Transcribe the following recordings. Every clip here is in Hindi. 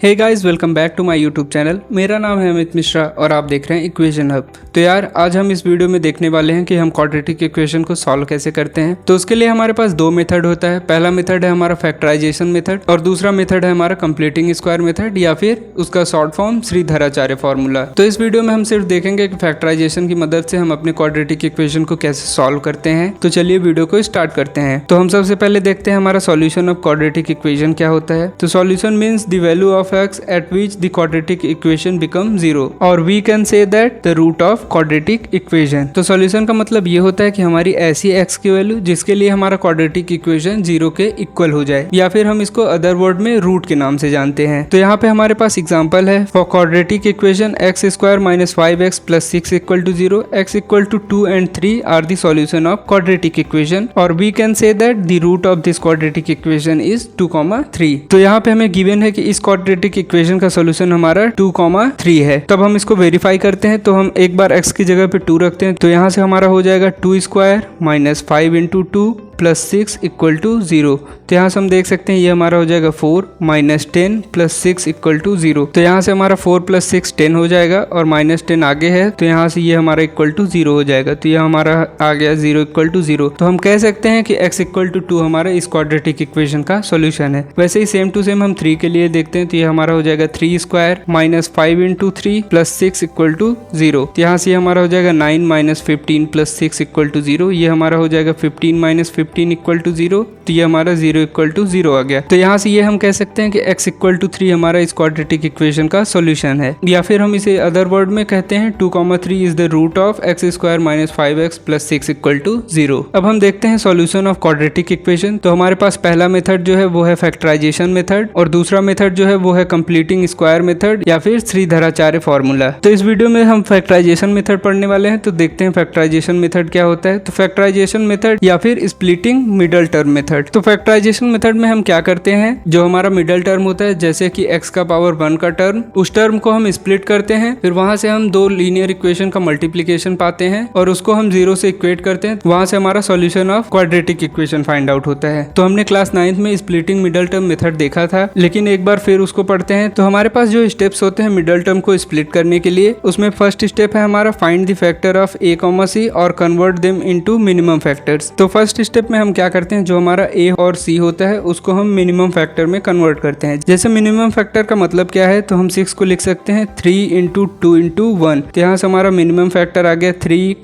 Hey guys, welcome back to my YouTube channel. मेरा नाम है अमित मिश्रा और आप देख रहे हैं इक्वेशन हब। तो यार, आज हम इस वीडियो में देखने वाले हैं कि हम क्वाड्रेटिक इक्वेशन को सॉल्व कैसे करते हैं। तो उसके लिए हमारे पास दो मेथड होता है। पहला मेथड है हमारा फैक्टराइजेशन मेथड और दूसरा मेथड है हमारा कंप्लीटिंग स्क्वायर मेथड या फिर उसका शॉर्ट फॉर्म श्रीधराचार्य फॉर्मूला। तो इस वीडियो में हम सिर्फ देखेंगे कि फैक्टराइजेशन की मदद से हम अपने क्वाड्रेटिक इक्वेशन को कैसे सॉल्व करते हैं। तो चलिए वीडियो को स्टार्ट करते हैं। तो हम सबसे पहले देखते हैं हमारा सॉल्यूशन ऑफ क्वाड्रेटिक इक्वेशन क्या होता है। तो solution means the value of x eight which the quadratic equation become zero और we can say that the root of quadratic equation। तो सॉल्यूशन का मतलब ये होता है कि हमारी ऐसी x की वैल्यू जिसके लिए हमारा क्वाड्रेटिक इक्वेशन जीरो के इक्वल हो जाए, या फिर हम इसको अदर वर्ड में रूट के नाम से जानते हैं। तो यहाँ पे हमारे पास एग्जांपल है for quadratic equation x square minus 5x plus 6 equal to 0, x equal to 2 and 3 are the solution of quadratic equation और we can say that the root of this quadratic equation is 2,3। तो यहाँ पे हमें गिवन है कि इस क्वाड्रेटिक इक्वेशन का सॉल्यूशन हमारा 2,3 है। तब हम इसको वेरीफाई करते हैं। तो हम एक बार x की जगह पे 2 रखते हैं। तो यहाँ से हमारा हो जाएगा 2 square minus 5 into 2 plus 6 equal to 0। तो यहाँ से हम देख सकते हैं ये हमारा हो जाएगा 4 माइनस 10 प्लस 6 इक्वल टू 0। तो यहाँ से हमारा 4 प्लस 6 10 हो जाएगा और माइनस 10 आगे है, तो यहाँ से ये हमारा इक्वल टू 0 हो जाएगा। तो ये हमारा आ गया 0 इक्वल टू 0। तो हम कह सकते हैं कि x इक्वल टू 2 हमारा इस क्वाड्रेटिक इक्वेशन का सोल्यूशन है। वैसे ही सेम टू सेम हम 3 के लिए देखते हैं। तो ये हमारा हो जाएगा 3 square minus 5 into 3 plus 6 equal to 0। तो यहाँ से हमारा हो जाएगा 9 माइनस 15 प्लस 6 इक्वल टू 0। ये हमारा हो जाएगा 15 माइनस 15 इक्वल टू 0। तो ये हमारा 0 इक्वल टू 0 आ गया। तो यहाँ से ये हम कह सकते हैं कि x इक्वल टू 3 हमारा इस क्वाड्रेटिक इक्वेशन का सोल्यूशन है, या फिर हम इसे अदर वर्ड में कहते हैं 2,3 is the root of x square minus 5x plus 6 equal to 0। अब हम देखते हैं सॉल्यूशन ऑफ क्वाड्रेटिक इक्वेशन। तो हमारे पास पहला मेथड जो है वो है फैक्टराइजेशन मेथड और दूसरा मेथड जो है वो है कंप्लीटिंग स्क्वायर मेथड या फिर श्रीधराचार्य फॉर्मूला। तो इस वीडियो में हम फैक्टराइजेशन मेथड पढ़ने वाले हैं। तो देखते हैं फैक्टराइजेशन मेथड क्या होता है। तो फैक्टराइजेशन मेथड या फिर स्प्लिटिंग मिडल टर्म मेथड। तो फैक्टराइजेशन मेथड में हम क्या करते हैं, जो हमारा मिडल टर्म होता है जैसे कि x का पावर 1 का टर्म, उस टर्म को हम स्प्लिट करते हैं। फिर वहां से हम दो लीनियर इक्वेशन का मल्टीप्लिकेशन पाते हैं और उसको हम 0 से इक्वेट करते हैं। वहां से हमारा solution of quadratic equation find out होता है। तो हमने क्लास 9th में स्प्लिटिंग मिडल टर्म मेथड देखा था, लेकिन एक बार फिर उसको पढ़ते हैं। तो हमारे पास जो स्टेप्स होते हैं मिडल टर्म को स्प्लिट करने के लिए, उसमें फर्स्ट स्टेप है हमारा find the factor of a, c और convert them into minimum factors. तो फर्स्ट स्टेप में हम क्या करते हैं, जो हमारा a और c होता है उसको हम मिनिमम फैक्टर में कन्वर्ट करते हैं। जैसे मिनिमम फैक्टर का मतलब क्या है, तो हम 6 को लिख सकते हैं 3 इंटू 2 इंटू 1। तो यहाँ से हमारा मिनिमम फैक्टर आ गया 3,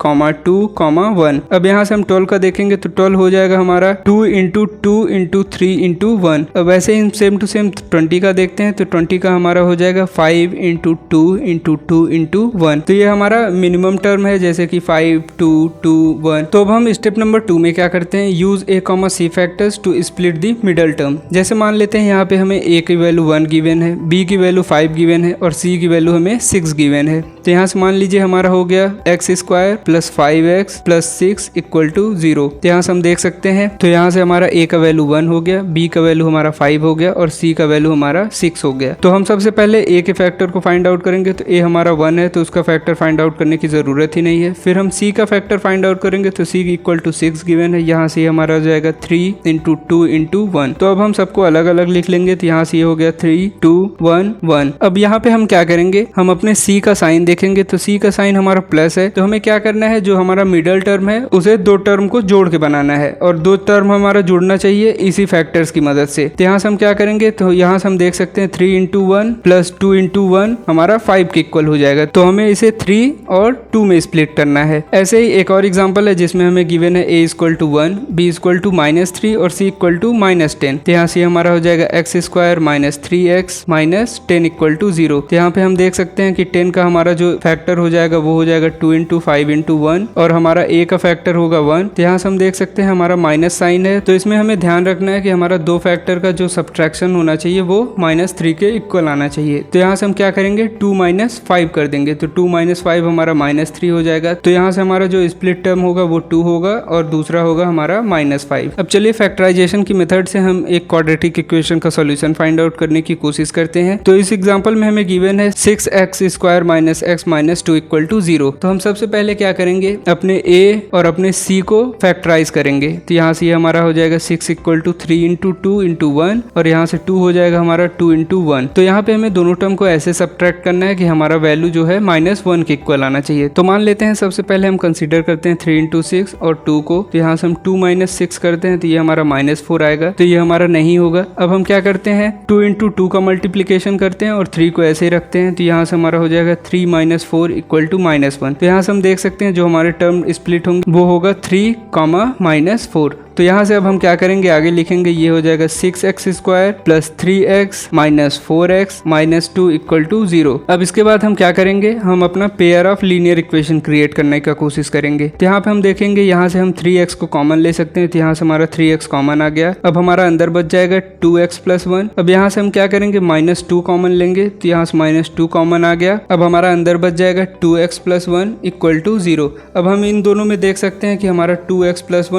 2, 1। अब यहाँ से हम 12 का देखेंगे तो 12 हो जाएगा हमारा 2 इंटू 2 इंटू 3 इंटू 1। अब वैसे ही सेम टू सेम 20 का देखते हैं तो 20 का हमारा हो जाएगा 5 इंटू 2 इंटू 2 इंटू 1। तो ये हमारा मिनिमम टर्म है, जैसे कि 5, 2, 2, 1। तो अब हम स्टेप नंबर 2 में क्या करते हैं, use a, c factors to split the middle term. जैसे मान लेते हैं यहाँ पे हमें a की वैल्यू 1 गिवन है, b की वैल्यू 5 गिवन है और c की वैल्यू हमें 6 गिवन है। तो यहाँ से मान लीजिए हमारा हो गया x square plus 5x plus 6 equal to 0। तो यहाँ से हम देख सकते हैं, तो यहाँ से हमारा a का वैल्यू 1 हो गया, b का वैल्यू हमारा 5 हो गया और c का वैल्यू हमारा 6 हो गया। तो हम सबसे पहले a के फैक्टर को फाइंड आउट करेंगे। तो a हमारा 1 है तो उसका फैक्टर फाइंड आउट करने की जरूरत ही नहीं है। फिर हम c का फैक्टर फाइंड आउट करेंगे तो c इक्वल टू 6 गिवन है। यहाँ से हमारा हो जाएगा 3 इंटू 2 इंटू 1। तो अब हम सबको अलग अलग लिख लेंगे। तो यहाँ से ये हो गया 3, 2, 1, 1। अब यहाँ पे हम क्या करेंगे, हम अपने c का साइन देखेंगे। तो c का साइन हमारा प्लस है, तो हमें क्या करना है, जो हमारा मिडल टर्म है उसे दो टर्म को जोड़ के बनाना है और दो टर्म हमारा जुड़ना चाहिए इसी फैक्टर्स की मदद से। तो यहाँ से हम क्या करेंगे, तो यहाँ से हम देख सकते हैं 3 इंटू 1 प्लस 2 इंटू 1 हमारा 5 के इक्वल हो जाएगा। तो हमें इसे 3 और 2 में स्प्लिट करना है। ऐसे ही एक और एग्जाम्पल है जिसमें हमें गिवन है a equal to 1, b equal to -3 और c इक्वल टू -10। तो यहाँ से हमारा हो जाएगा x square minus 3x minus 10 equal to 0। तो यहाँ पे हम देख सकते हैं कि 10 का हमारा जो फैक्टर हो जाएगा वो हो जाएगा 2 इंटू 5 इंटू 1 और हमारा a का फैक्टर होगा 1। तो यहाँ से हम देख सकते हैं हमारा माइनस साइन है, तो इसमें हमें ध्यान रखना है कि हमारा दो फैक्टर का जो सब्ट्रैक्शन होना चाहिए वो -3 के इक्वल आना चाहिए। तो यहाँ से हम क्या करेंगे, 2 - 5 कर देंगे। तो 2 - 5 हमारा -3 हो जाएगा। तो यहाँ से हमारा जो स्प्लिट टर्म होगा वो 2 होगा और दूसरा होगा हमारा -5। अब चलिए फैक्टराइजेशन की मेथड से हम एक क्वाड्रेटिक इक्वेशन का सॉल्यूशन फाइंड आउट करने की कोशिश करते हैं। तो इस एग्जांपल में हमें गिवन है 6x square minus 6x minus 2 equal to 0। तो हम सबसे पहले क्या करेंगे, अपने a और अपने c को फैक्टराइज करेंगे। तो यहाँ से ये हमारा हो जाएगा 6 इक्वल टू 3 इंटू 2 इंटू 1 और यहाँ से 2 हो जाएगा हमारा 2 इंटू 1। तो यहाँ पे हमें दोनों टर्म को ऐसे सब्ट्रैक्ट करना है कि हमारा वैल्यू जो है -1 के इक्वल आना चाहिए। तो मान लेते हैं सबसे पहले हम कंसीडर करते हैं 3 इंटू 6 और 2 को। तो यहाँ से हम 2 माइनस 6 करते हैं तो ये हमारा -4 आएगा, तो ये हमारा नहीं होगा। अब हम क्या करते हैं, 2 इंटू 2 का मल्टीप्लीकेशन करते हैं और 3 को ऐसे ही रखते हैं। तो यहाँ से हमारा हो जाएगा 3 माइनस 4 इक्वल टू -1। तो यहाँ से हम देख सकते हैं जो हमारे टर्म स्प्लिट होंगे वो होगा 3, -4। तो यहाँ से अब हम क्या करेंगे, आगे लिखेंगे, ये हो जाएगा 6x square plus 3x minus 4x minus 2 equal to 0। अब इसके बाद हम क्या करेंगे, हम अपना pair of linear equation create करने का कोशिश करेंगे। तो यहाँ पे हम देखेंगे, यहाँ से हम 3x को कॉमन ले सकते हैं। तो यहाँ से हमारा 3x कॉमन आ गया। अब हमारा अंदर बच जाएगा 2x प्लस 1। अब यहाँ से हम क्या करेंगे, -2 कॉमन लेंगे। तो यहाँ से -2 कॉमन आ गया। अब हमारा अंदर बच जाएगा 2x प्लस 1 इक्वल टू 0। अब हम इन दोनों में देख सकते हैं कि हमारा 2x प्लस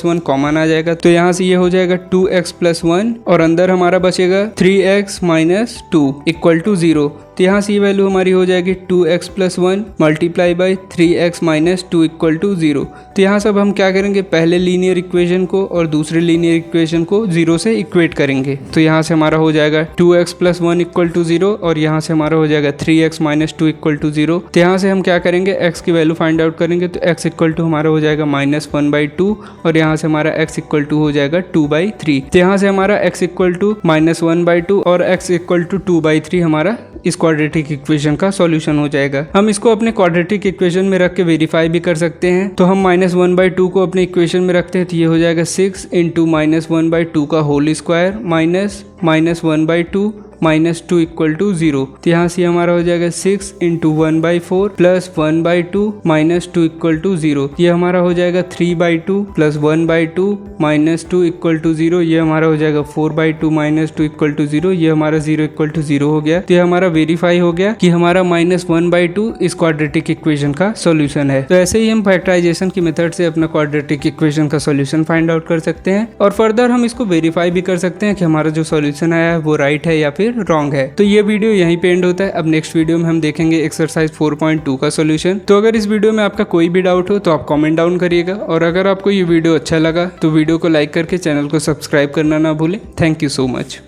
1 कॉमन आ जाएगा। तो यहाँ से ये हो जाएगा 2x प्लस 1 और अंदर हमारा बचेगा 3x माइनस 2 इक्वल टू 0। तो यहाँ से ये वैल्यू हमारी हो जाएगी 2x plus 1 multiply by 3x minus 2 equal to 0। तो यहाँ से अब हम क्या करेंगे, पहले लीनियर इक्वेशन को और दूसरे लीनियर इक्वेशन को 0 से इक्वेट करेंगे। तो यहाँ से हमारा हो जाएगा 2x प्लस 1 इक्वल टू 0 और यहाँ से हमारा हो जाएगा 3x माइनस 2 इक्वल टू 0। तो यहाँ से हम क्या करेंगे, x की वैल्यू फाइंड आउट करेंगे। तो x इक्वल टू हमारा हो जाएगा -1/2 और यहाँ से हमारा x इक्वल टू हो जाएगा 2/3। तो यहाँ से हमारा x इक्वल टू -1/2 और x इक्वल टू 2/3 हमारा इस क्वाड्रेटिक इक्वेशन का सॉल्यूशन हो जाएगा। हम इसको अपने क्वाड्रेटिक इक्वेशन में रख के वेरीफाई भी कर सकते हैं। तो हम -1/2 को अपने इक्वेशन में रखते हैं तो ये हो जाएगा 6 इंटू -1/2 का whole square minus -1/2 -2 equal to 0। तो यहाँ से हमारा हो जाएगा 6 इंटू 1/4 प्लस 1/2 -2 इक्वल टू 0। ये हमारा हो जाएगा 3/2 प्लस 1/2 -2 इक्वल टू 0। ये हमारा हो जाएगा 4/2 -2 इक्वल टू 0। ये हमारा 0 इक्वल टू 0 हो गया। तो ये हमारा वेरीफाई हो गया कि हमारा -1/2 इस क्वाड्रेटिक इक्वेशन का सॉल्यूशन है। तो ऐसे ही हम फैक्टराइजेशन की मेथड से अपना क्वाड्रेटिक इक्वेशन का सॉल्यूशन फाइंड आउट कर सकते हैं और फर्दर हम इसको वेरीफाई भी कर सकते हैं कि हमारा जो सॉल्यूशन आया है वो राइट है या फिर रॉन्ग है। तो ये वीडियो यहीं पे एंड होता है। अब नेक्स्ट वीडियो में हम देखेंगे एक्सरसाइज 4.2 का सॉल्यूशन। तो अगर इस वीडियो में आपका कोई भी डाउट हो तो आप कमेंट डाउन करिएगा और अगर आपको ये वीडियो अच्छा लगा तो वीडियो को लाइक करके चैनल को सब्सक्राइब करना ना भूलें। Thank you so much.